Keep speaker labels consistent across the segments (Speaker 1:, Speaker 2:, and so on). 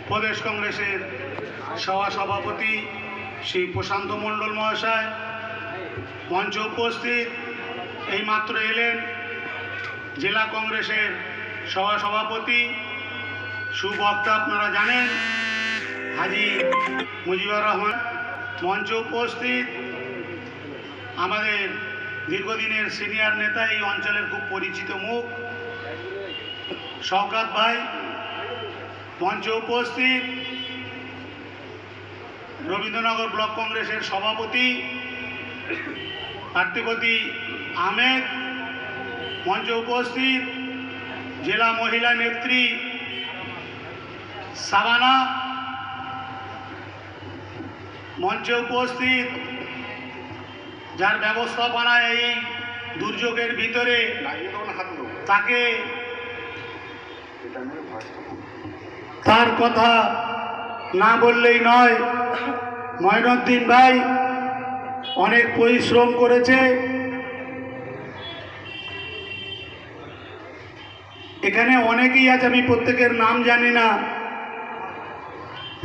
Speaker 1: প্রদেশ কংগ্রেসের সভাপতি শ্রী প্রশান্ত মণ্ডল মহাশয় মঞ্চে উপস্থিত, এইমাত্র এলেন জেলা কংগ্রেসের সভাপতি সুবক্তা, আপনারা জানেন, হাজী মুজিবুর রহমান। মঞ্চে উপস্থিত আমাদের দীর্ঘদিনের সিনিয়র নেতা, এই অঞ্চলের খুব পরিচিত মুখ শওকত ভাই। মঞ্চে উপস্থিত রবীন্দ্রনগর ব্লক কংগ্রেসের সভাপতি পার্থিপতি আহমেদ। মঞ্চে উপস্থিত জেলা মহিলা নেত্রী সাবানা। মঞ্চে উপস্থিত যার ব্যবস্থাপনায় এই দুর্যোগের ভিতরে তাকে তার কথা না বললেই নয়, মঈনুদ্দিন ভাই অনেক পরিশ্রম করেছে। এখানে অনেকেই আছে, আমি প্রত্যেকের নাম জানি না,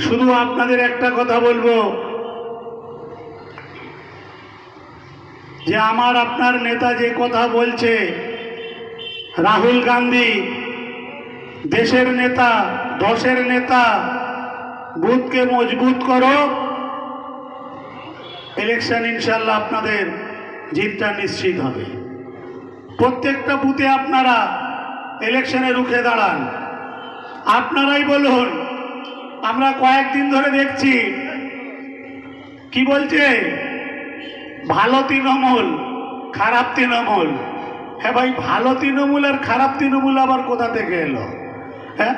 Speaker 1: শুধু আপনাদের একটা কথা বলবো যে আমার আপনার নেতা যে কথা বলছে, রাহুল গান্ধী দেশের নেতা, দশের নেতা, বুথকে মজবুত করো, ইলেকশন ইনশাল্লাহ আপনাদের জিতটা নিশ্চিত হবে। প্রত্যেকটা বুথে আপনারা ইলেকশনে রুখে দাঁড়ান। আপনারাই বলুন, আমরা কয়েকদিন ধরে দেখছি কি বলছে, ভালো তৃণমূল খারাপ তৃণমূল। হ্যাঁ ভাই, ভালো তৃণমূল আর খারাপ তৃণমূল আবার কোথা থেকে এলো? হ্যাঁ,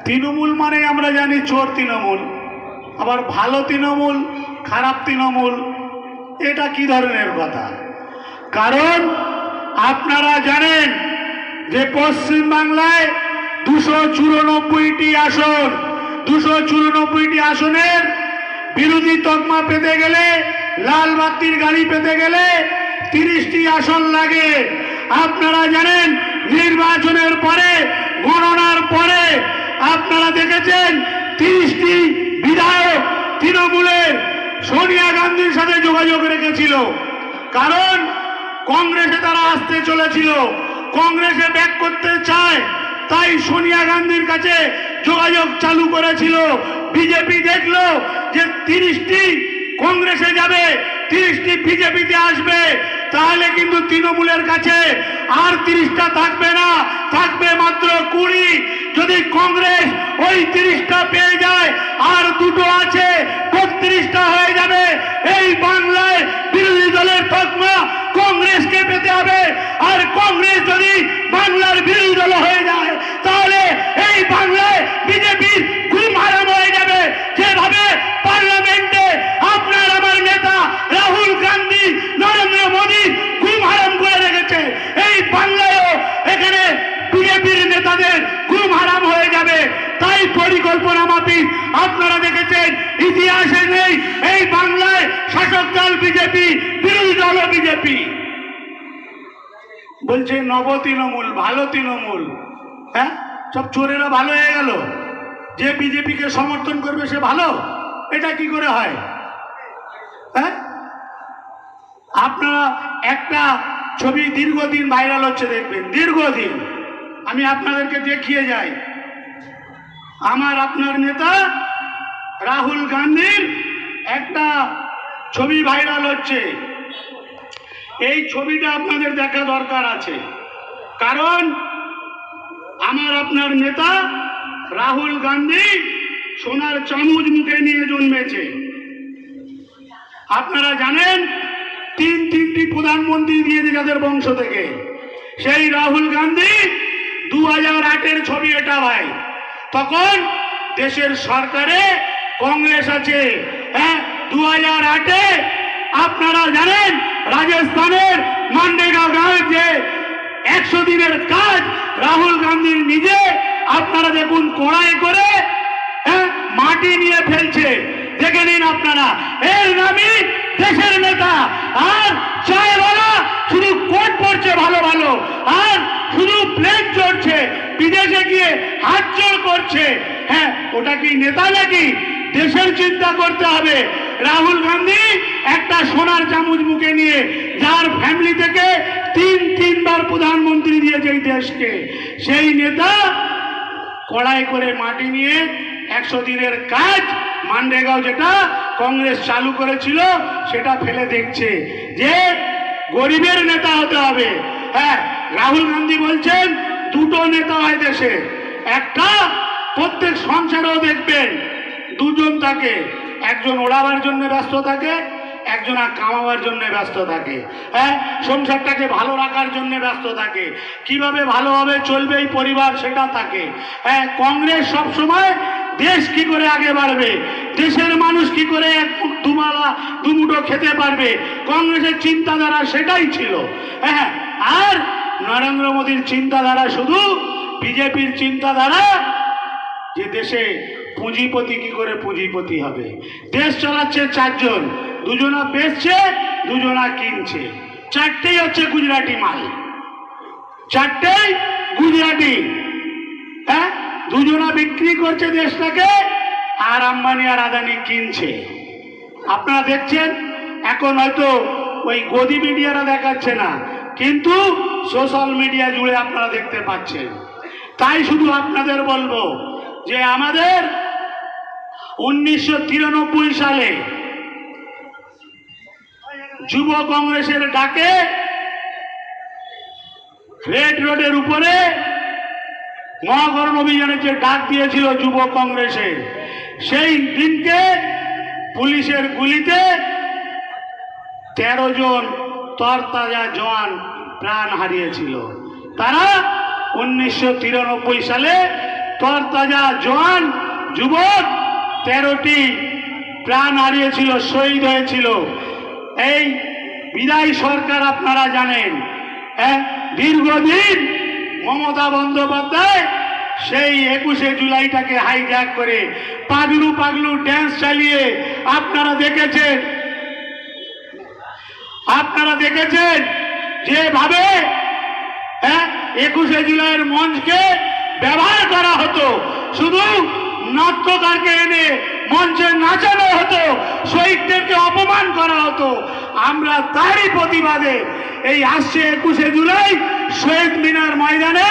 Speaker 1: তৃণমূল মানে আমরা জানি চোর তৃণমূল, আবার ভালো তৃণমূল খারাপ তৃণমূল, এটা কি ধরনের কথা? কারণ আপনারা জানেন যে পশ্চিমবাংলায় 294টি আসন, 294টি আসনের বিরোধী তকমা পেতে গেলে, লাল বাতির গাড়ি পেতে গেলে 30টি আসন লাগে। আপনারা জানেন নির্বাচনের পরে, গণনার পরে আপনারা দেখেছেন 30টি বিধায়ক তৃণমূলের সোনিয়া গান্ধীর সাথে যোগাযোগ রেখেছিল, কারণ কংগ্রেসে তারা আসতে চলেছিল, কংগ্রেসে ব্যাক করতে চায়, তাই সোনিয়া গান্ধীর কাছে যোগাযোগ চালু করেছিল। বিজেপি দেখলো যে 30টি কংগ্রেসে যাবে, 30টি বিজেপিতে আসবে, তাহলে কিন্তু তৃণমূলের কাছে আর 30টা থাকবে না, থাকবে মাত্র 20। যদি কংগ্রেস ওই 30টা পেয়ে যায়, আর দুটো আছে, 32টা হয়ে যাবে। এই বাংলায় বিরোধী দলের তকমা কংগ্রেসকে পেতে হবে, আর কংগ্রেস যদি বাংলার বিরোধী দল হয়ে যায়, তাহলে এই বাংলায় বিজেপির ঘুম হারাম হয়ে যাবে। যেভাবে পার্লামেন্টে আপনার আমার নেতা রাহুল গান্ধী, নরেন্দ্র মোদী ঘুম হারাম করে রেখেছে, এই বাংলায়ও এখানে বিজেপির নেতাদের ঘুম হারাম হয়ে যাবে। তাই পরিকল্পনা মাফিক আপনারা দেখেছেন, ইতিহাসে নেই এই বাংলায় শাসক দল বিজেপি, বিরোধী দল বিজেপি। বলছে নব তৃণমূল, ভালো তৃণমূল। হ্যাঁ, সব চোরেরা ভালো হয়ে গেল, যে বিজেপিকে সমর্থন করবে সে ভালো? এটা কি করে হয়? হ্যাঁ, আপনারা একটা ছবি দীর্ঘদিন ভাইরাল হচ্ছে, দেখবেন দীর্ঘদিন, আমি আপনাদেরকে দেখিয়ে যাই। আমার আপনার নেতা রাহুল গান্ধীর একটা ছবি ভাইরাল হচ্ছে, এই ছবিটা আপনাদের দেখা দরকার আছে, কারণ আমার আপনার নেতা রাহুল গান্ধী সোনার চামচ মুখে নিয়ে জন্মেছে। আপনারা জানেন তিনটি প্রধানমন্ত্রী দিয়েছে যাদের বংশ থেকে, সেই রাহুল গান্ধী 2008-এর ছবি এটা ভাই। তখন দেশের সরকারে কংগ্রেস আছে। হ্যাঁ, 2008-এ আপনারা জানেন রাজস্থানের মান্ডেগাঁও গাঁয়ে যে 100 দিনের কাজ রাহুল গান্ধীর নিজে, আপনারা দেখুন কড়াই করে মাটি নিয়ে ফেলছে, দেখে নিন আপনারা। এর নামই দেশের নেতা। আর চায়ওয়ালা শুধু কোট পড়ছে ভালো ভালো, আর শুধু প্লেন চড়ছে, বিদেশে গিয়ে নিয়ে হাত জোড় করছে, হ্যাঁ ওটা কি নেতা নাকি? দেশের চিন্তা করতে হবে। রাহুল গান্ধী একটা সোনার চামচ মুখে নিয়ে, যার ফ্যামিলি থেকে তিনবার প্রধানমন্ত্রী দিয়েছে এই দেশকে, সেই নেতা কড়াই করে মাটি নিয়ে 100 দিনের কাজ মানরেগাও যেটা কংগ্রেস চালু করেছিল সেটা ফেলে দেখছে যে গরিবের নেতা হতে হবে। হ্যাঁ, রাহুল গান্ধী বলছেন দুটো নেতা হয় দেশে, একটা প্রত্যেক সংসারেও দেখবেন দুজন থাকে, একজন ওড়াবার জন্য ব্যস্ত থাকে, একজন আর কামাবার জন্য ব্যস্ত থাকে। হ্যাঁ, সংসারটাকে ভালো রাখার জন্য ব্যস্ত থাকে, কিভাবে ভালোভাবে চলবে এই পরিবার সেটা থাকে। হ্যাঁ, কংগ্রেস সবসময় দেশ কি করে আগে বাড়বে, দেশের মানুষ কি করে এক দুমুঠো খেতে পারবে, কংগ্রেসের চিন্তাধারা সেটাই ছিল। হ্যাঁ, আর নরেন্দ্র মোদীর চিন্তাধারা শুধু বিজেপির চিন্তাধারা যে দেশে পুঁজিপতি কি করে পুঁজিপতি হবে। দেশ চালাচ্ছে 4 জন, দুজনা বেচছে, দুজনা কিনছে, 4টেই হচ্ছে গুজরাটি মাল, 4টেই গুজরাটি। হ্যাঁ, দুজনা বিক্রি করছে দেশটাকে, আর আম্বানি আর আদানি কিনছে। আপনারা দেখছেন, এখন হয়তো ওই গদি মিডিয়ারা দেখাচ্ছে না, কিন্তু সোশ্যাল মিডিয়া জুড়ে আপনারা দেখতে পাচ্ছেন। তাই শুধু আপনাদের বলবো যে আমাদের 1993 সালে যুব কংগ্রেসের ডাকে রেড রোডের উপরে মহাকরণ অভিযানের যে ডাক দিয়েছিল যুব কংগ্রেসের, সেই দিনকে পুলিশের গুলিতে 13 জন তরতাজা জওয়ান প্রাণ হারিয়েছিল। তারা 1993 সালে তরতাজা জওয়ান যুবক 13টি প্রাণ হারিয়েছিল, শহীদ হয়েছিল। এই বিদায়ী সরকার আপনারা জানেন, দীর্ঘদিন মমতা বন্দ্যোপাধ্যায় সেই 21শে জুলাইটাকে হাইজ্যাক করে পাগলু পাগলু ড্যান্স চালিয়ে আপনারা দেখেছেন যেভাবে 21শে জুলাইয়ের মঞ্চকে ব্যবহার করা হতো, শুধু নাট্যকারকে এনে মঞ্চে নাচানো হতো, শহীদদেরকে অপমান করা হতো। আমরা তারই প্রতিবাদে এই আসছে 21শে জুলাই শহীদ মিনার ময়দানে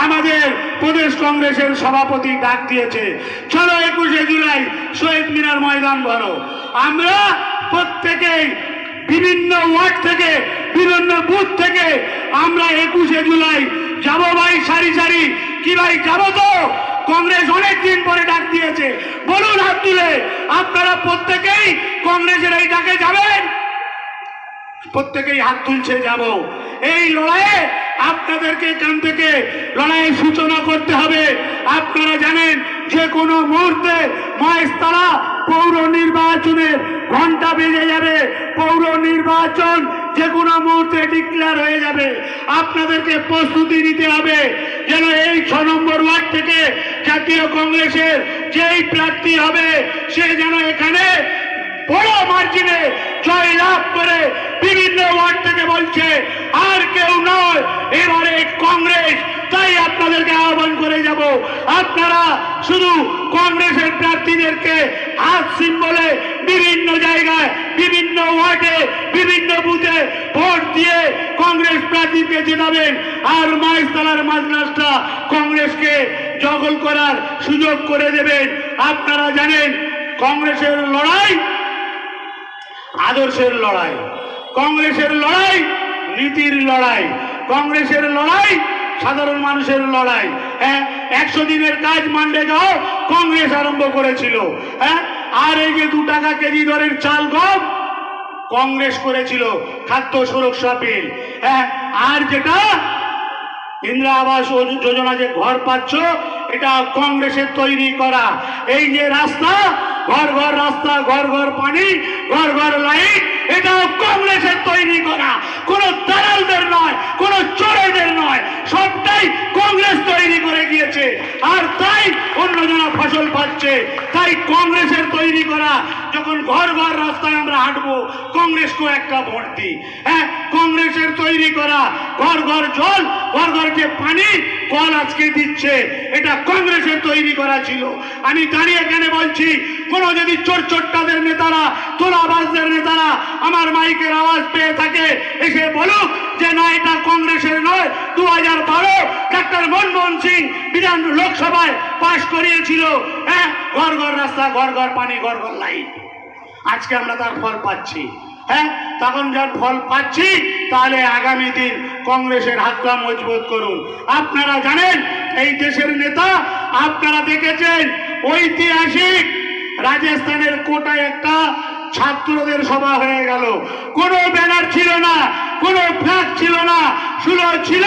Speaker 1: আমাদের প্রদেশ কংগ্রেসের সভাপতি ডাক দিয়েছে, চলো 21শে জুলাই শহীদ মিনার ময়দান ভরো। আমরা প্রত্যেকেই বিভিন্ন ওয়ার্ড থেকে, বিভিন্ন বুথ থেকে আমরা 21শে জুলাই যাবো ভাই, সারি সারি। কি ভাই যাবো তো? কংগ্রেস অনেকদিন পরে ডাক দিয়েছে, বলুন হাত তুলে, আপনারা প্রত্যেকেই কংগ্রেসের এই ডাকে যাবেন? প্রত্যেকেই হাত তুলছে, যাব। এই লড়াইয়ে আপনাদেরকে এখান থেকে লড়াইয়ের সূচনা করতে হবে। আপনারা জানেন যে কোনো মুহূর্তে মহেশতলা পৌর নির্বাচনের ঘন্টা বেজে যাবে, পৌর নির্বাচন যে কোনো মুহূর্তে ডিক্লেয়ার হয়ে যাবে। আপনাদেরকে প্রস্তুতি নিতে হবে যেন এই 6 নম্বর ওয়ার্ড থেকে জাতীয় কংগ্রেসের যেই প্রার্থী হবে সে যেন এখানে বড় মার্জিনে জয় লাভ করে বিভিন্ন ওয়ার্ড থেকে বলছে আর কেউ নয়, এবারে কংগ্রেস। তাই আপনাদেরকে আহ্বান করে যাব, আপনারা শুধু কংগ্রেসের প্রার্থীদেরকে হাত সিম্বলে বিভিন্ন জায়গায়, বিভিন্ন ওয়ার্ডে, বিভিন্ন বুথে ভোট দিয়ে কংগ্রেস প্রার্থীকে জেতাবেন, আর মহেশতলার মাঝরাস্তা কংগ্রেসকে দখল করার সুযোগ করে দেবেন। আপনারা জানেন কংগ্রেসের লড়াই আদর্শের লড়াই, কংগ্রেসের লড়াই নীতির লড়াই, কংগ্রেসের লড়াই সাধারণ মানুষের লড়াই। 100 দিনের কাজ মানরেগাও কংগ্রেস আরম্ভ করেছিল। আর এই যে 2 টাকা কেজি দরের চাল গম কংগ্রেস করেছিল, খাদ্য সুরক্ষা বিল। আর যেটা ইন্দিরা আবাস যোজনা যে ঘর পাচ্ছ, এটা কংগ্রেসের তৈরি করা। এই যে রাস্তা, ঘর ঘর রাস্তা, ঘর ঘর পানি, ঘর ঘর লাইট, এটাও কংগ্রেসের তৈরি করা, কোনো দালালদের নয়, কোনো চোরেদের নয়, সবটাই কংগ্রেস তৈরি করে গিয়েছে। আর তাই অন্যজনা ফসল পাচ্ছে। তাই কংগ্রেসের তৈরি করা যখন ঘর ঘর রাস্তায় আমরা হাঁটবো, কংগ্রেসকেও একটা ভোট দিই। হ্যাঁ, কংগ্রেসের তৈরি করা ঘর ঘর জল, ঘর ঘর যে পানি কল আজকে দিচ্ছে, এটা কংগ্রেসের তৈরি করা ছিল। আমি দাঁড়িয়ে এখানে বলছি, কোনো যদি চোর চোট্টাদের নেতারা, তোলাবাজদের নেতারা আমার মাইকের আওয়াজ পেয়ে থাকে, এসে বলুক যে না, এটা কংগ্রেসের নয়। 2012 ডাক্তার মনমোহন সিং বিধান লোকসভায় পাশ করিয়েছিল, হ্যাঁ, ঘর ঘর রাস্তা, ঘর ঘর পানি, ঘর ঘর লাইট। আজকে আমরা তার ফল পাচ্ছি। হ্যাঁ, তখন যখন ফল পাচ্ছি, তাহলে আগামী দিন কংগ্রেসের হাতটা মজবুত করুন। আপনারা জানেন, এই দেশের নেতা আপনারা দেখেছেন, ঐতিহাসিক রাজস্থানের কোটায় একটা ছাত্রদের সভা হয়ে গেল। কোনো ব্যানার ছিল না, কোনো ফ্ল্যাগ ছিল না, শুধু ছিল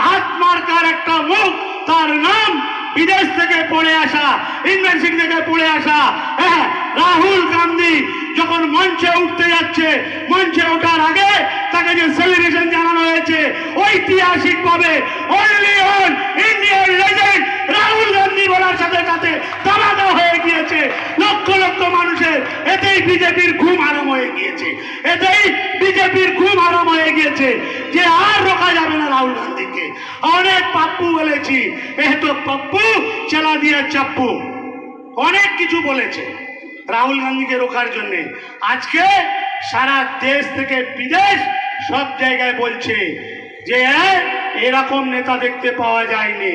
Speaker 1: হাত মার্কার একটা মুখ, তার নাম বিদেশ থেকে পড়ে আসা, ইউনিভার্সিটি থেকে পড়ে আসা, হ্যাঁ, রাহুল গান্ধী। যখন মঞ্চে উঠতে যাচ্ছে, মঞ্চে ওঠার আগে তাকে যে সেলিব্রেশন জানানো হয়েছে, ঐতিহাসিক ভাবে only on Indian legend Rahul Gandhi বলার সাথে সাথে দামাদা হয়ে গিয়েছে লক্ষ লক্ষ মানুষের। এতেই বিজেপির ঘুম আরাম হয়ে গিয়েছে, এতেই বিজেপির ঘুম আরাম হয়ে গিয়েছে যে আর রোকা যাবে না রাহুল গান্ধীকে। অনেক পাপ্পু বলেছি, এ তো পাপ্পু চালা দিয়া চাপ্পু, অনেক কিছু বলেছে রাহুল গান্ধীকে রোখার জন্য। আজকে সারা দেশ থেকে বিদেশ সব জায়গায় বলছে যে এরকম নেতা দেখতে পাওয়া যায়নি।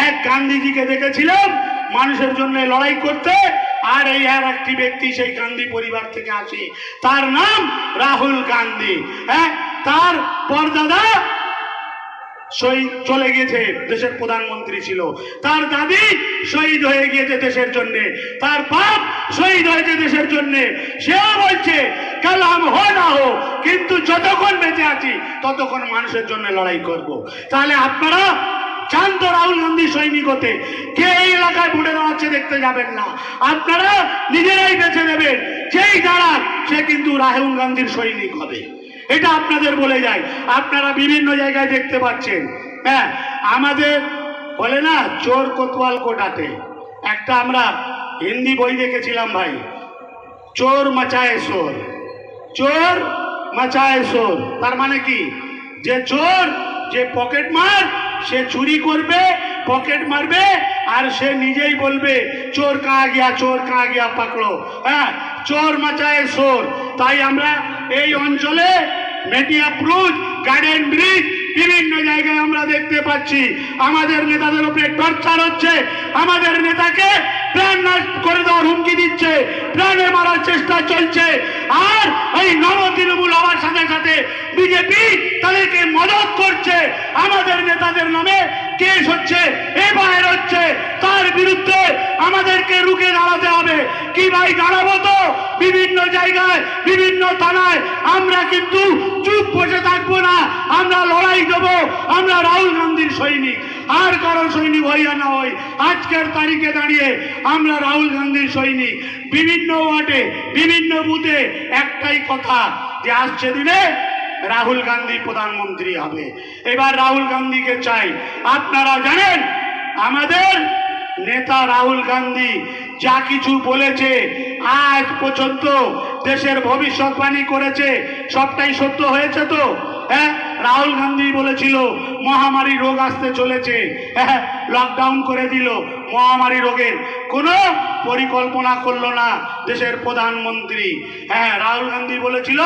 Speaker 1: এক গান্ধীজিকে দেখেছিলাম মানুষের জন্য লড়াই করতে, আর এই আর একটি ব্যক্তি সেই গান্ধী পরিবার থেকে আসে, তার নাম রাহুল গান্ধী। হ্যাঁ, তার পরদাদা শহীদ চলে গিয়েছে, দেশের প্রধানমন্ত্রী ছিল। তার দাদি শহীদ হয়ে গিয়েছে দেশের জন্য, তার বাপ শহীদ হয়েছে দেশের জন্য। সেও বলছে কাল হাম হো না হো, কিন্তু যতক্ষণ বেঁচে আছি ততক্ষণ মানুষের জন্য লড়াই করব। তাহলে আপনারা চান তো রাহুল গান্ধী সৈনিক হতে? কে এই এলাকায় ভোটে দাঁড়াচ্ছে দেখতে যাবেন না, আপনারা নিজেরাই বেছে নেবেন। যেই দাঁড়ান সে কিন্তু রাহুল গান্ধীর সৈনিক হবে, এটা আপনাদের বলে যায়। আপনারা বিভিন্ন জায়গায় দেখতে পাচ্ছেন। হ্যাঁ, আমাদের বলে না চোর কোতোয়াল কোটাতে, একটা আমরা হিন্দি বই দেখেছিলাম ভাই, চোর মাচায় শোর, চোর মাচায় শোর। তার মানে কি, যে চোর, যে পকেট মার, সে চুরি করবে, পকেট মারবে, আর সে নিজেই বলবে চোর কাহা গিয়া, চোর কাহা গিয়া পাকড়ো। হ্যাঁ, চোর মাচায় শোর। তাই আমরা এই অঞ্চলে মেটিয়াপ্রুজ, গার্ডেন ব্রিজ, বিভিন্ন জায়গায় আমরা দেখতে পাচ্ছি আমাদের নেতাদের উপরে টর্চার হচ্ছে, আমাদের নেতাকে প্রাণ নাশ করে দেওয়ার হুমকি দিচ্ছে, প্রাণে মারার চেষ্টা চলছে। আর এই নব তৃণমূল হওয়ার সাথে সাথে বিজেপি তাদেরকে মদত করছে। আমাদের নেতাদের নামে কেস হচ্ছে, এফআইআর হচ্ছে, তার বিরুদ্ধে আমাদেরকে রুখে দাঁড়াতে হবে। কি ভাই, দাঁড়াবো তো বিভিন্ন জায়গায়, বিভিন্ন থানায়। আমরা কিন্তু চুপ বসে থাকবো না, আমরা লড়াই দেবো। আমরা রাহুল গান্ধীর সৈনিক, আর কারো সৈনিক হইয়া না হই। আজকের তারিখে দাঁড়িয়ে আমরা রাহুল গান্ধীর সৈনিক। বিভিন্ন ওয়ার্ডে, বিভিন্ন বুথে একটাই কথা, যে আসছে দিনে রাহুল গান্ধী প্রধানমন্ত্রী হবে। এবার রাহুল গান্ধীকে চাই। আপনারা জানেন আমাদের নেতা রাহুল গান্ধী যা কিছু বলেছে, আজ পর্যন্ত দেশের ভবিষ্যৎবাণী করেছে, সবটাই সত্য হয়েছে তো? হ্যাঁ, রাহুল গান্ধী বলেছিল মহামারী রোগ আসতে চলেছে, হ্যাঁ, লকডাউন করে দিল। মহামারী রোগের কোনো পরিকল্পনা করলো না দেশের প্রধানমন্ত্রী। হ্যাঁ, রাহুল গান্ধী বলেছিল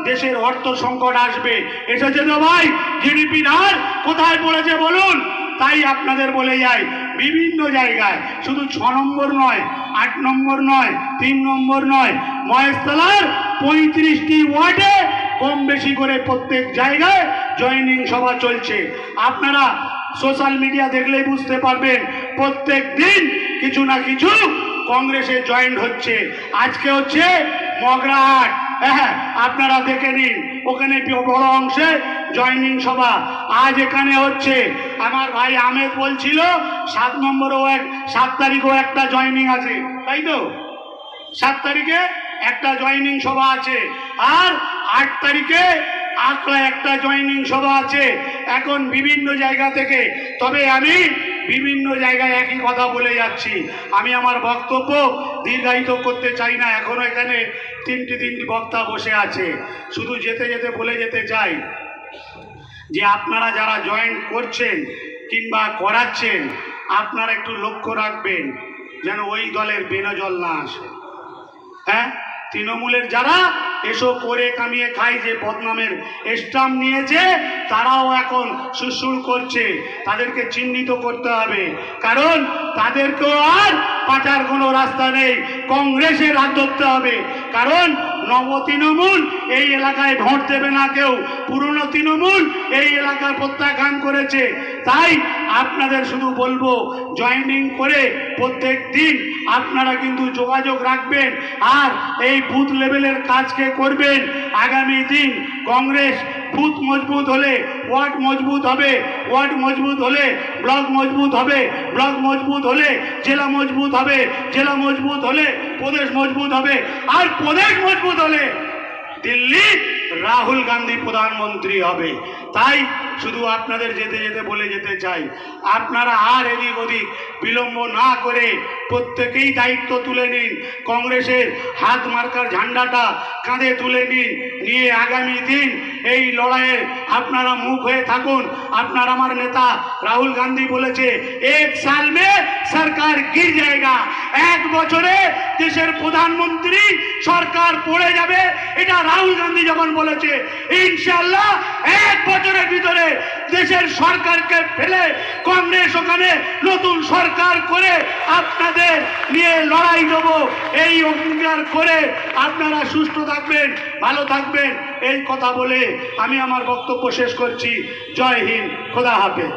Speaker 1: দেশের অর্থ সংকট আসবে, এসেছে তো ভাই। জিডিপির হার কোথায় পড়েছে বলুন? তাই আপনাদের বলে যাই, বিভিন্ন জায়গায় শুধু 6 নম্বর নয়, 8 নম্বর নয়, 3 নম্বর নয়, মহেশতলার 35টি ওয়ার্ডে কম বেশি করে প্রত্যেক জায়গায় জয়েনিং সভা চলছে। আপনারা সোশ্যাল মিডিয়া দেখলেই বুঝতে পারবেন, প্রত্যেক দিন কিছু না কিছু কংগ্রেসে জয়েন্ট হচ্ছে। আজকে হচ্ছে মগরাহাট, হ্যাঁ, আপনারা দেখে নিন, ওখানে বড় অংশে জয়েনিং সভা। আজ এখানে হচ্ছে, আমার ভাই আহমেদ বলছিল 7 নম্বরও 7 তারিখও একটা জয়েনিং আছে, তাই তো? 7 তারিখে একটা জয়েনিং সভা আছে, আর 8 তারিখে আকলা একটা জয়েনিং সভা আছে। এখন বিভিন্ন জায়গা থেকে, তবে আমি বিভিন্ন জায়গায় একই কথা বলে যাচ্ছি। আমি আমার বক্তব্য দীর্ঘায়িত করতে চাই না, এখনও এখানে তিনটি বক্তা বসে আছে। শুধু যেতে যেতে বলে যেতে চাই যে আপনারা যারা জয়েন করছেন কিংবা করাচ্ছেন, আপনারা একটু লক্ষ্য রাখবেন যেন ওই দলের বেনজল না আসে। হ্যাঁ, তৃণমূলের যারা এসো করে কামিয়ে খায়, যে বদনামের স্টাম্প নিয়েছে, তারাও এখন সুরসুর করছে। তাদেরকে চিহ্নিত করতে হবে, কারণ তাদেরকেও আর পাঠার কোনো রাস্তা নেই। কংগ্রেসের হাত ধরতে হবে, কারণ নব তৃণমূল এই এলাকায় ভোট দেবে না কেউ, পুরনো তৃণমূল এই এলাকায় প্রত্যাখ্যান করেছে। তাই আপনাদের শুধু বলবো, জয়েনিং করে প্রত্যেক দিন আপনারা কিন্তু যোগাযোগ রাখবেন, আর এই বুথ লেভেলের কাজকে করবেন। আগামী দিন কংগ্রেস বুথ মজবুত হলে ওয়ার্ড মজবুত হবে, ওয়ার্ড মজবুত হলে ব্লক মজবুত হবে, ব্লক মজবুত হলে জেলা মজবুত হবে, জেলা মজবুত হলে প্রদেশ মজবুত হবে, আর প্রদেশ মজবুত হলে দিল্লি রাহুল গান্ধী প্রধানমন্ত্রী হবে। তাই শুধু আপনাদের যেতে যেতে বলে যেতে চাই, আপনারা আর এদিক ওদিক বিলম্ব না করে প্রত্যেকেই দায়িত্ব তুলে নিন। কংগ্রেসের হাত মার্কার ঝান্ডাটা কাঁধে তুলে নিন, নিয়ে আগামী দিন এই লড়াইয়ে আপনারা মুখ হয়ে থাকুন। আপনার আমার নেতা রাহুল গান্ধী বলেছে, 1 সাল মে সরকার গির जाएगा, 1 বছরে দেশের প্রধানমন্ত্রী সরকার পড়ে যাবে। এটা রাহুল গান্ধী যখন বলেছে, ইনশাআল্লাহ 1 বছরের ভিতরে দেশের সরকারকে ফেলে কংগ্রেস ওখানে নতুন সরকার করে আপনাদের নিয়ে লড়াই দেব। এই অঙ্গীকার করে আপনারা সুস্থ থাকবেন, ভালো থাকবেন, এই কথা বলে আমি আমার বক্তব্য শেষ করছি। জয় হিন্দ, খোদা হাফেজ।